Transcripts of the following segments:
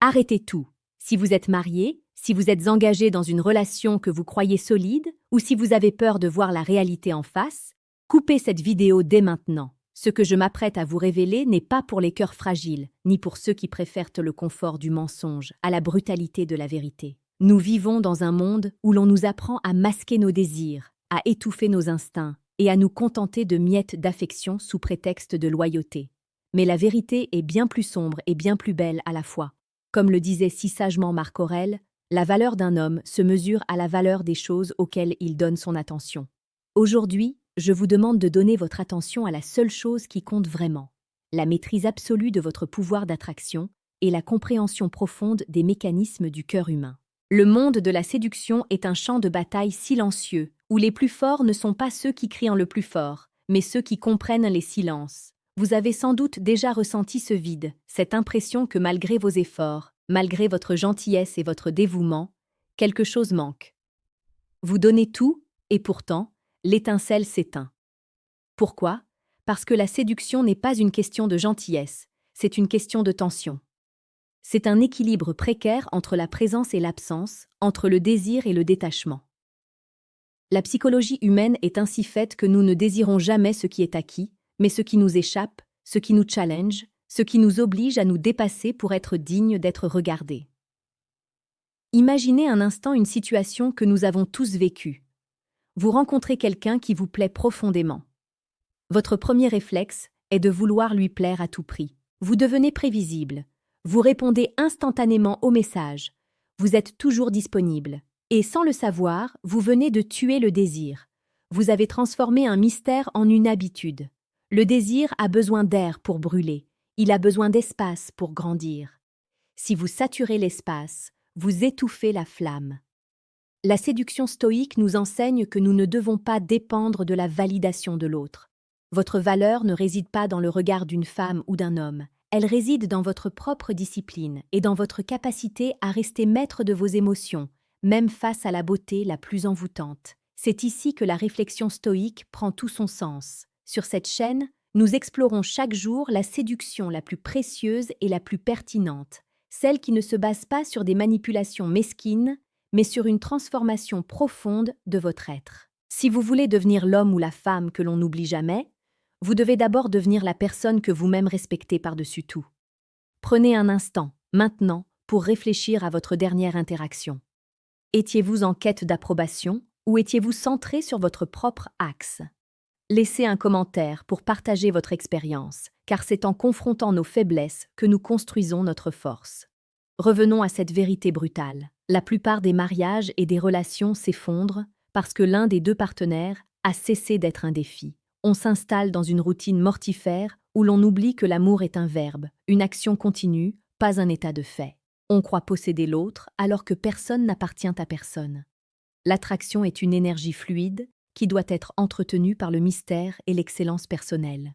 Arrêtez tout. Si vous êtes marié, si vous êtes engagé dans une relation que vous croyez solide, ou si vous avez peur de voir la réalité en face, coupez cette vidéo dès maintenant. Ce que je m'apprête à vous révéler n'est pas pour les cœurs fragiles, ni pour ceux qui préfèrent le confort du mensonge à la brutalité de la vérité. Nous vivons dans un monde où l'on nous apprend à masquer nos désirs, à étouffer nos instincts et à nous contenter de miettes d'affection sous prétexte de loyauté. Mais la vérité est bien plus sombre et bien plus belle à la fois. Comme le disait si sagement Marc Aurèle, la valeur d'un homme se mesure à la valeur des choses auxquelles il donne son attention. Aujourd'hui, je vous demande de donner votre attention à la seule chose qui compte vraiment, la maîtrise absolue de votre pouvoir d'attraction et la compréhension profonde des mécanismes du cœur humain. Le monde de la séduction est un champ de bataille silencieux, où les plus forts ne sont pas ceux qui crient le plus fort, mais ceux qui comprennent les silences. Vous avez sans doute déjà ressenti ce vide, cette impression que malgré vos efforts, malgré votre gentillesse et votre dévouement, quelque chose manque. Vous donnez tout, et pourtant, l'étincelle s'éteint. Pourquoi? Parce que la séduction n'est pas une question de gentillesse, c'est une question de tension. C'est un équilibre précaire entre la présence et l'absence, entre le désir et le détachement. La psychologie humaine est ainsi faite que nous ne désirons jamais ce qui est acquis, mais ce qui nous échappe, ce qui nous challenge, ce qui nous oblige à nous dépasser pour être dignes d'être regardés. Imaginez un instant une situation que nous avons tous vécue. Vous rencontrez quelqu'un qui vous plaît profondément. Votre premier réflexe est de vouloir lui plaire à tout prix. Vous devenez prévisible. Vous répondez instantanément aux messages. Vous êtes toujours disponible. Et sans le savoir, vous venez de tuer le désir. Vous avez transformé un mystère en une habitude. Le désir a besoin d'air pour brûler. Il a besoin d'espace pour grandir. Si vous saturez l'espace, vous étouffez la flamme. La séduction stoïque nous enseigne que nous ne devons pas dépendre de la validation de l'autre. Votre valeur ne réside pas dans le regard d'une femme ou d'un homme. Elle réside dans votre propre discipline et dans votre capacité à rester maître de vos émotions, même face à la beauté la plus envoûtante. C'est ici que la réflexion stoïque prend tout son sens. Sur cette chaîne, nous explorons chaque jour la séduction la plus précieuse et la plus pertinente, celle qui ne se base pas sur des manipulations mesquines, mais sur une transformation profonde de votre être. Si vous voulez devenir l'homme ou la femme que l'on n'oublie jamais, vous devez d'abord devenir la personne que vous-même respectez par-dessus tout. Prenez un instant, maintenant, pour réfléchir à votre dernière interaction. Étiez-vous en quête d'approbation ou étiez-vous centré sur votre propre axe? Laissez un commentaire pour partager votre expérience, car c'est en confrontant nos faiblesses que nous construisons notre force. Revenons à cette vérité brutale. La plupart des mariages et des relations s'effondrent parce que l'un des deux partenaires a cessé d'être un défi. On s'installe dans une routine mortifère où l'on oublie que l'amour est un verbe, une action continue, pas un état de fait. On croit posséder l'autre alors que personne n'appartient à personne. L'attraction est une énergie fluide qui doit être entretenue par le mystère et l'excellence personnelle.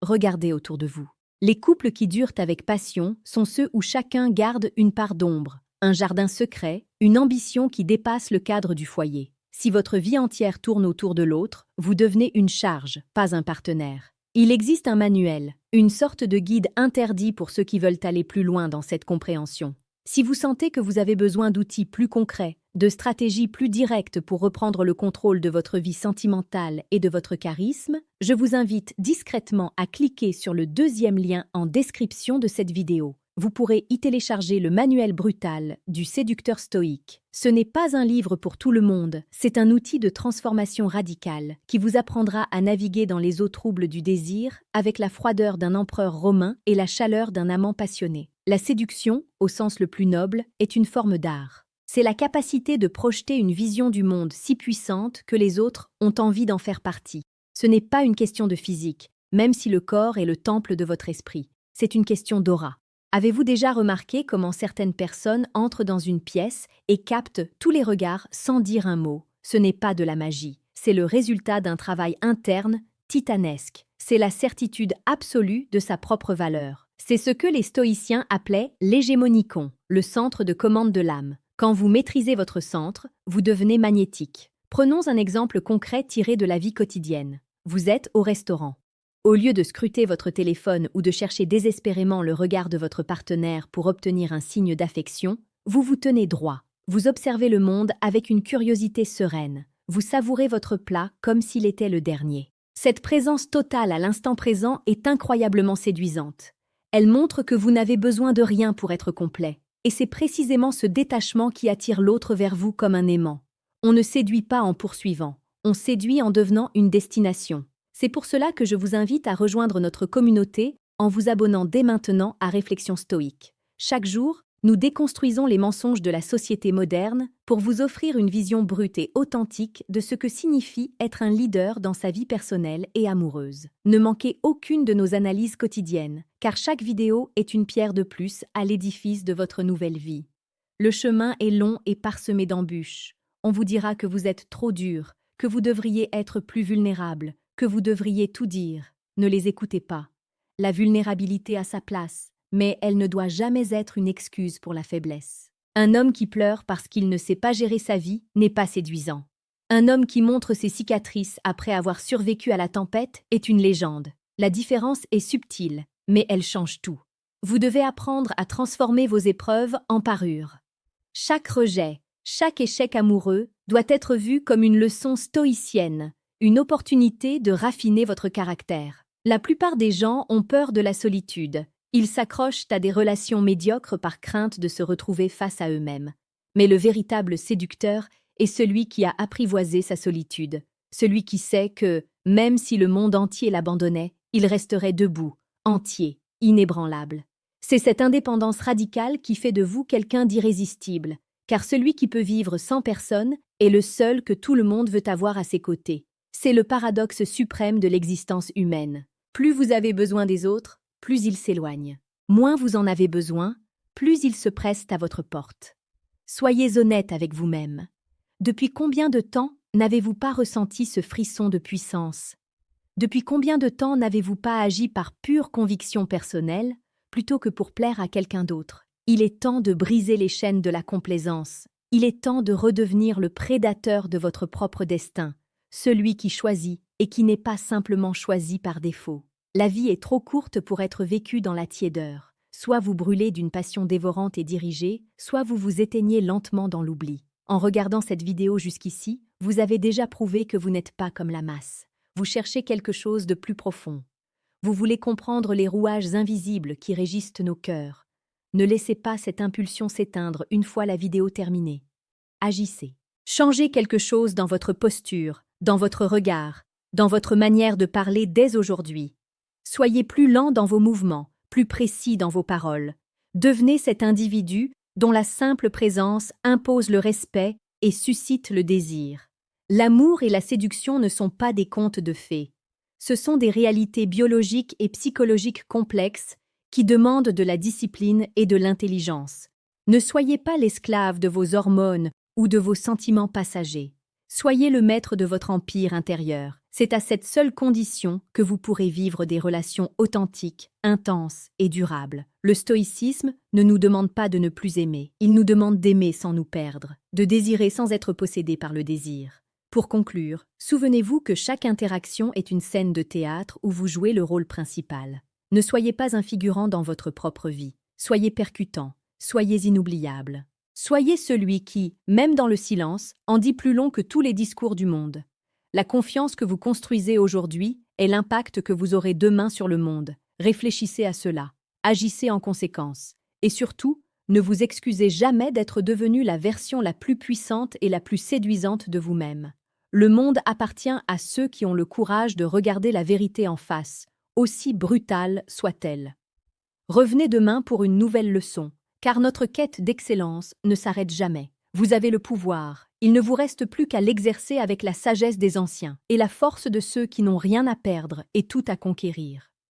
Regardez autour de vous. Les couples qui durent avec passion sont ceux où chacun garde une part d'ombre, un jardin secret, une ambition qui dépasse le cadre du foyer. Si votre vie entière tourne autour de l'autre, vous devenez une charge, pas un partenaire. Il existe un manuel, une sorte de guide interdit pour ceux qui veulent aller plus loin dans cette compréhension. Si vous sentez que vous avez besoin d'outils plus concrets, de stratégies plus directes pour reprendre le contrôle de votre vie sentimentale et de votre charisme, je vous invite discrètement à cliquer sur le deuxième lien en description de cette vidéo. Vous pourrez y télécharger le manuel brutal du séducteur stoïque. Ce n'est pas un livre pour tout le monde, c'est un outil de transformation radicale qui vous apprendra à naviguer dans les eaux troubles du désir avec la froideur d'un empereur romain et la chaleur d'un amant passionné. La séduction, au sens le plus noble, est une forme d'art. C'est la capacité de projeter une vision du monde si puissante que les autres ont envie d'en faire partie. Ce n'est pas une question de physique, même si le corps est le temple de votre esprit. C'est une question d'aura. Avez-vous déjà remarqué comment certaines personnes entrent dans une pièce et captent tous les regards sans dire un mot? Ce n'est pas de la magie, c'est le résultat d'un travail interne titanesque. C'est la certitude absolue de sa propre valeur. C'est ce que les stoïciens appelaient l'hégémonikon, le centre de commande de l'âme. Quand vous maîtrisez votre centre, vous devenez magnétique. Prenons un exemple concret tiré de la vie quotidienne. Vous êtes au restaurant. Au lieu de scruter votre téléphone ou de chercher désespérément le regard de votre partenaire pour obtenir un signe d'affection, vous vous tenez droit. Vous observez le monde avec une curiosité sereine. Vous savourez votre plat comme s'il était le dernier. Cette présence totale à l'instant présent est incroyablement séduisante. Elle montre que vous n'avez besoin de rien pour être complet. Et c'est précisément ce détachement qui attire l'autre vers vous comme un aimant. On ne séduit pas en poursuivant, on séduit en devenant une destination. C'est pour cela que je vous invite à rejoindre notre communauté en vous abonnant dès maintenant à Réflexion Stoïque. Chaque jour, nous déconstruisons les mensonges de la société moderne pour vous offrir une vision brute et authentique de ce que signifie être un leader dans sa vie personnelle et amoureuse. Ne manquez aucune de nos analyses quotidiennes, car chaque vidéo est une pierre de plus à l'édifice de votre nouvelle vie. Le chemin est long et parsemé d'embûches. On vous dira que vous êtes trop dur, que vous devriez être plus vulnérable, que vous devriez tout dire. Ne les écoutez pas. La vulnérabilité a sa place, mais elle ne doit jamais être une excuse pour la faiblesse. Un homme qui pleure parce qu'il ne sait pas gérer sa vie n'est pas séduisant. Un homme qui montre ses cicatrices après avoir survécu à la tempête est une légende. La différence est subtile, mais elle change tout. Vous devez apprendre à transformer vos épreuves en parures. Chaque rejet, chaque échec amoureux doit être vu comme une leçon stoïcienne, une opportunité de raffiner votre caractère. La plupart des gens ont peur de la solitude. Ils s'accrochent à des relations médiocres par crainte de se retrouver face à eux-mêmes. Mais le véritable séducteur est celui qui a apprivoisé sa solitude, celui qui sait que, même si le monde entier l'abandonnait, il resterait debout, entier, inébranlable. C'est cette indépendance radicale qui fait de vous quelqu'un d'irrésistible, car celui qui peut vivre sans personne est le seul que tout le monde veut avoir à ses côtés. C'est le paradoxe suprême de l'existence humaine. Plus vous avez besoin des autres, plus ils s'éloignent. Moins vous en avez besoin, plus ils se pressent à votre porte. Soyez honnête avec vous-même. Depuis combien de temps n'avez-vous pas ressenti ce frisson de puissance? Depuis combien de temps n'avez-vous pas agi par pure conviction personnelle, plutôt que pour plaire à quelqu'un d'autre? Il est temps de briser les chaînes de la complaisance. Il est temps de redevenir le prédateur de votre propre destin, celui qui choisit et qui n'est pas simplement choisi par défaut. La vie est trop courte pour être vécue dans la tiédeur. Soit vous brûlez d'une passion dévorante et dirigée, soit vous vous éteignez lentement dans l'oubli. En regardant cette vidéo jusqu'ici, vous avez déjà prouvé que vous n'êtes pas comme la masse. Vous cherchez quelque chose de plus profond. Vous voulez comprendre les rouages invisibles qui régissent nos cœurs. Ne laissez pas cette impulsion s'éteindre une fois la vidéo terminée. Agissez. Changez quelque chose dans votre posture, dans votre regard, dans votre manière de parler dès aujourd'hui. Soyez plus lent dans vos mouvements, plus précis dans vos paroles. Devenez cet individu dont la simple présence impose le respect et suscite le désir. L'amour et la séduction ne sont pas des contes de fées. Ce sont des réalités biologiques et psychologiques complexes qui demandent de la discipline et de l'intelligence. Ne soyez pas l'esclave de vos hormones ou de vos sentiments passagers. Soyez le maître de votre empire intérieur. C'est à cette seule condition que vous pourrez vivre des relations authentiques, intenses et durables. Le stoïcisme ne nous demande pas de ne plus aimer, il nous demande d'aimer sans nous perdre, de désirer sans être possédé par le désir. Pour conclure, souvenez-vous que chaque interaction est une scène de théâtre où vous jouez le rôle principal. Ne soyez pas un figurant dans votre propre vie. Soyez percutant, soyez inoubliable. Soyez celui qui, même dans le silence, en dit plus long que tous les discours du monde. La confiance que vous construisez aujourd'hui est l'impact que vous aurez demain sur le monde. Réfléchissez à cela, agissez en conséquence. Et surtout, ne vous excusez jamais d'être devenu la version la plus puissante et la plus séduisante de vous-même. Le monde appartient à ceux qui ont le courage de regarder la vérité en face, aussi brutale soit-elle. Revenez demain pour une nouvelle leçon, car notre quête d'excellence ne s'arrête jamais. Vous avez le pouvoir, il ne vous reste plus qu'à l'exercer avec la sagesse des anciens et la force de ceux qui n'ont rien à perdre et tout à conquérir.